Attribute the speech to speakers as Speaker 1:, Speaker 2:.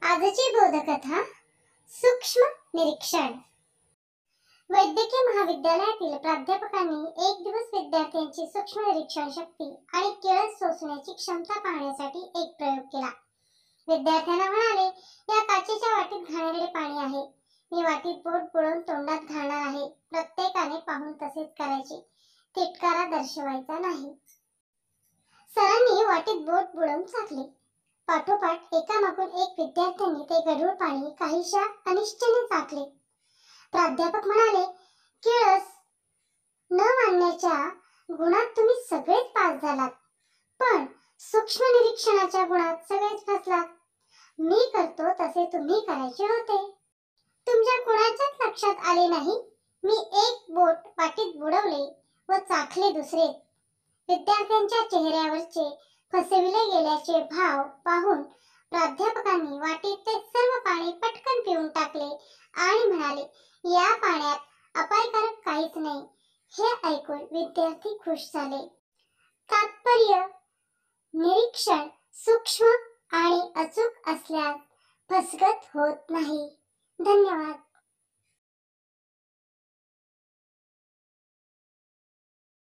Speaker 1: आजची बोधकथा सूक्ष्म निरीक्षण। वैद्यकीय महाविद्यालयातील प्राध्यापकांनी एक दिवस विद्यार्थ्यांची सूक्ष्म निरीक्षण शक्ती आणि किळस सोसण्याची क्षमता पाहण्यासाठी एक प्रयोग केला। विद्यार्थ्यांना म्हणाले, या काचेच्या वाटीत घाणेरडे पाणी आहे। मी वाटीत बोट बुडवून तोंडात घालणार आहे। प्रत्येकाने पाहून तसेच करायचे, तिटकारा दर्शवायचा नाही। सरांनी वाटीत बोट बुडवून चाखले। पाठोपाठ एकामागून एक विद्यार्थ्यांनी ते गढूळ पाणी काहीशा अनिष्टेने चाखले। प्राध्यापक म्हणाले, किळस न मानण्याच्या गुणात तुम्ही सगळेच पास झालात, पण सूक्ष्म निरीक्षणाच्या गुणात सगळेच फसलात। मी करतो तसे तुम्ही करायचे होते। तुमच्या कुणाच्याच लक्षात आले नाही। मी एक बोट वाटीत बुडवले व चाखले दुसरे। विद्यार्थ्यांच्या चेहऱ्यावरचे फसविले गेल्याचे भाव पाहून प्राध्यापकांनी वाटीतले सर्व पाणी पटकन पिऊन टाकले आणि म्हणाले, या पाण्यात अपायकारक काहीच नाही। हे ऐकून विद्यार्थी खुश झाले। तात्पर्य: निरीक्षण सूक्ष्म आणि अचूक असल्यास फसगत होत नाही। धन्यवाद।